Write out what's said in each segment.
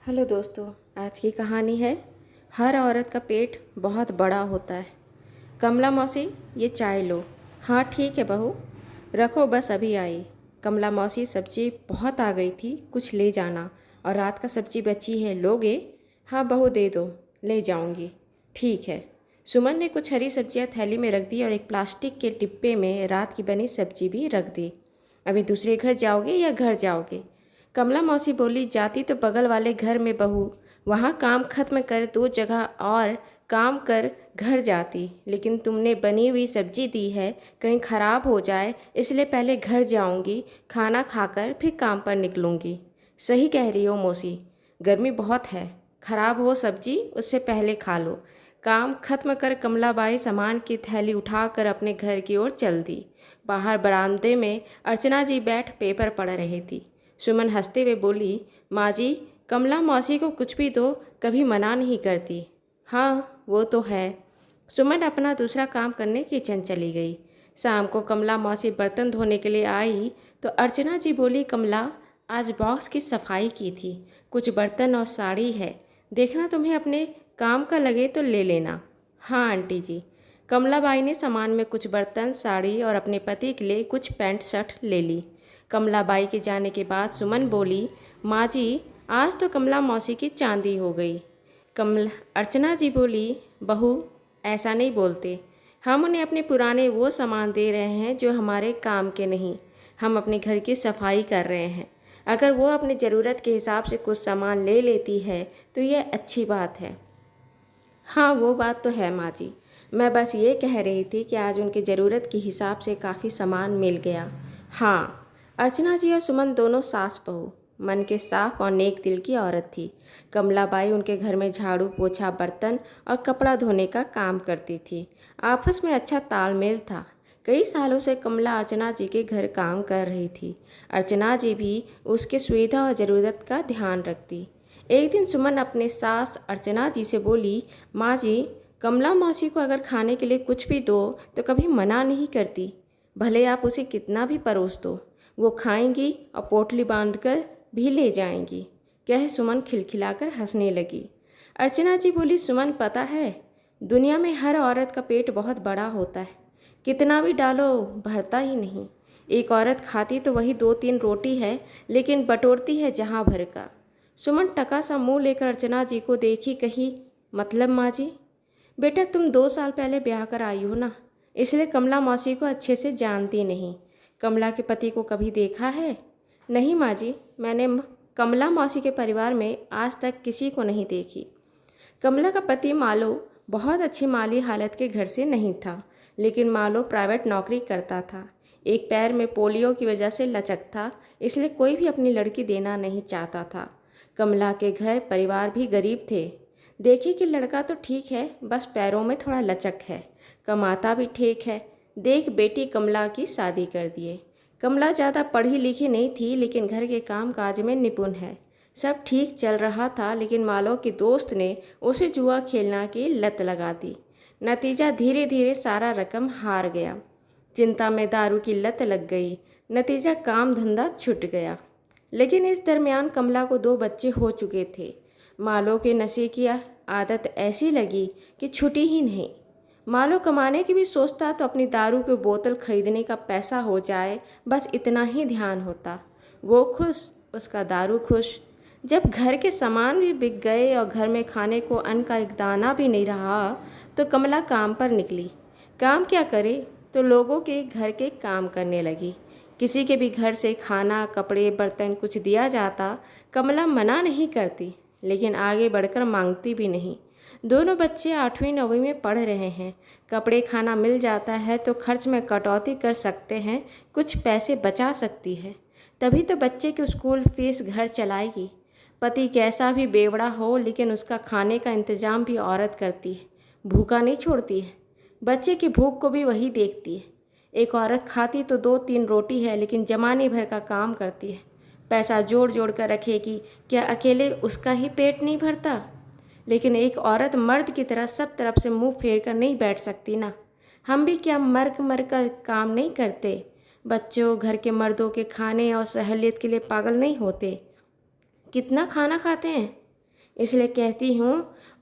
Hello दोस्तों। आज की कहानी है हर औरत का पेट बहुत बड़ा होता है। कमला मौसी, ये चाय लो। हाँ ठीक है बहू, रखो बस अभी आई। कमला मौसी, सब्जी बहुत आ गई थी, कुछ ले जाना। और रात का सब्जी बची है, लोगे? हाँ बहू दे दो, ले जाऊंगी। ठीक है। सुमन ने कुछ हरी सब्जियां थैली में रख दी और एक प्लास्टिक के डिब्बे में रात की बनी सब्जी भी रख दी। अभी दूसरे घर जाओगे या घर जाओगे? कमला मौसी बोली, जाती तो बगल वाले घर में बहू, वहाँ काम खत्म कर 2 जगह और काम कर घर जाती, लेकिन तुमने बनी हुई सब्जी दी है, कहीं ख़राब हो जाए इसलिए पहले घर जाऊंगी, खाना खाकर फिर काम पर निकलूंगी। सही कह रही हो मौसी, गर्मी बहुत है, ख़राब हो सब्जी उससे पहले खा लो। काम खत्म कर कमलाबाई सामान की थैली उठाकर अपने घर की ओर चल दी। बाहर बरामदे में अर्चना जी बैठ पेपर पढ़ रही थी। सुमन हंसते हुए बोली, माँ जी, कमला मौसी को कुछ भी दो, कभी मना नहीं करती। हाँ वो तो है। सुमन अपना दूसरा काम करने किचन चली गई। शाम को कमला मौसी बर्तन धोने के लिए आई तो अर्चना जी बोली, कमला, आज बॉक्स की सफाई की थी, कुछ बर्तन और साड़ी है, देखना तुम्हें अपने काम का लगे तो ले लेना। हाँ आंटी जी। कमलाबाई ने सामान में कुछ बर्तन, साड़ी और अपने पति के लिए कुछ पैंट शर्ट ले ली। कमलाबाई के जाने के बाद सुमन बोली, माँ जी, आज तो कमला मौसी की चांदी हो गई। अर्चना जी बोली, बहू ऐसा नहीं बोलते, हम उन्हें अपने पुराने वो सामान दे रहे हैं जो हमारे काम के नहीं। हम अपने घर की सफाई कर रहे हैं। अगर वो अपनी ज़रूरत के हिसाब से कुछ सामान ले लेती है तो यह अच्छी बात है। हाँ वो बात तो है माँ जी, मैं बस ये कह रही थी कि आज उनकी ज़रूरत के हिसाब से काफ़ी सामान मिल गया। हाँ। अर्चना जी और सुमन दोनों सास बहू, मन के साफ और नेक दिल की औरत थी। कमलाबाई उनके घर में झाड़ू पोछा, बर्तन और कपड़ा धोने का काम करती थी। आपस में अच्छा तालमेल था। कई सालों से कमला अर्चना जी के घर काम कर रही थी। अर्चना जी भी उसके सुविधा और ज़रूरत का ध्यान रखती। एक दिन सुमन अपने सास अर्चना जी से बोली, माँ जी, कमला मौसी को अगर खाने के लिए कुछ भी दो तो कभी मना नहीं करती, भले आप उसे कितना भी परोस दो, वो खाएंगी और पोटली बांधकर भी ले जाएंगी। कह सुमन खिलखिलाकर हंसने लगी। अर्चना जी बोली, सुमन, पता है दुनिया में हर औरत का पेट बहुत बड़ा होता है, कितना भी डालो भरता ही नहीं। एक औरत खाती तो वही 2-3 रोटी है, लेकिन बटोरती है जहाँ भर का। सुमन टका सा मुंह लेकर अर्चना जी को देखी, कही, मतलब माँ जी? बेटा तुम 2 साल पहले ब्याह कर आई हो ना, इसलिए कमला मौसी को अच्छे से जानती नहीं। कमला के पति को कभी देखा है? नहीं माँ जी, मैंने कमला मौसी के परिवार में आज तक किसी को नहीं देखी। कमला का पति मालो बहुत अच्छी माली हालत के घर से नहीं था, लेकिन मालो प्राइवेट नौकरी करता था। एक पैर में पोलियो की वजह से लचक था, इसलिए कोई भी अपनी लड़की देना नहीं चाहता था। कमला के घर परिवार भी गरीब थे। देखे कि लड़का तो ठीक है, बस पैरों में थोड़ा लचक है, कमाता भी ठीक है, देख बेटी कमला की शादी कर दिए। कमला ज़्यादा पढ़ी लिखी नहीं थी, लेकिन घर के काम काज में निपुण है। सब ठीक चल रहा था, लेकिन मालो की दोस्त ने उसे जुआ खेलना की लत लगा दी। नतीजा धीरे धीरे सारा रकम हार गया। चिंता में दारू की लत लग गई, नतीजा काम धंधा छूट गया। लेकिन इस दरमियान कमला को 2 बच्चे हो चुके थे। मालो के नशे की आदत ऐसी लगी कि छूटी ही नहीं। मालो कमाने की भी सोचता तो अपनी दारू की बोतल खरीदने का पैसा हो जाए, बस इतना ही ध्यान होता। वो खुश, उसका दारू खुश। जब घर के सामान भी बिक गए और घर में खाने को अन्न का एक दाना भी नहीं रहा तो कमला काम पर निकली। काम क्या करे तो लोगों के घर के काम करने लगी। किसी के भी घर से खाना, कपड़े, बर्तन कुछ दिया जाता, कमला मना नहीं करती, लेकिन आगे बढ़कर मांगती भी नहीं। दोनों बच्चे 8वीं 9वीं में पढ़ रहे हैं। कपड़े खाना मिल जाता है तो खर्च में कटौती कर सकते हैं, कुछ पैसे बचा सकती है, तभी तो बच्चे की स्कूल फीस घर चलाएगी। पति कैसा भी बेवड़ा हो, लेकिन उसका खाने का इंतजाम भी औरत करती है, भूखा नहीं छोड़ती है। बच्चे की भूख को भी वही देखती है। एक औरत खाती तो 2-3 रोटी है, लेकिन जमाने भर का काम करती है। पैसा जोड़ जोड़ कर रखेगी, क्या अकेले उसका ही पेट नहीं भरता? लेकिन एक औरत मर्द की तरह सब तरफ से मुंह फेर कर नहीं बैठ सकती ना। हम भी क्या मर मर कर काम नहीं करते? बच्चों, घर के मर्दों के खाने और सहूलियत के लिए पागल नहीं होते? कितना खाना खाते हैं? इसलिए कहती हूँ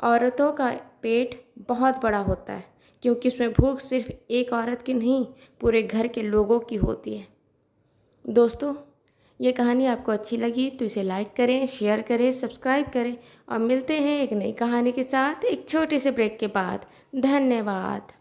औरतों का पेट बहुत बड़ा होता है, क्योंकि उसमें भूख सिर्फ एक औरत की नहीं, पूरे घर के लोगों की होती है। दोस्तों, ये कहानी आपको अच्छी लगी तो इसे लाइक करें, शेयर करें, सब्सक्राइब करें और मिलते हैं एक नई कहानी के साथ एक छोटे से ब्रेक के बाद। धन्यवाद।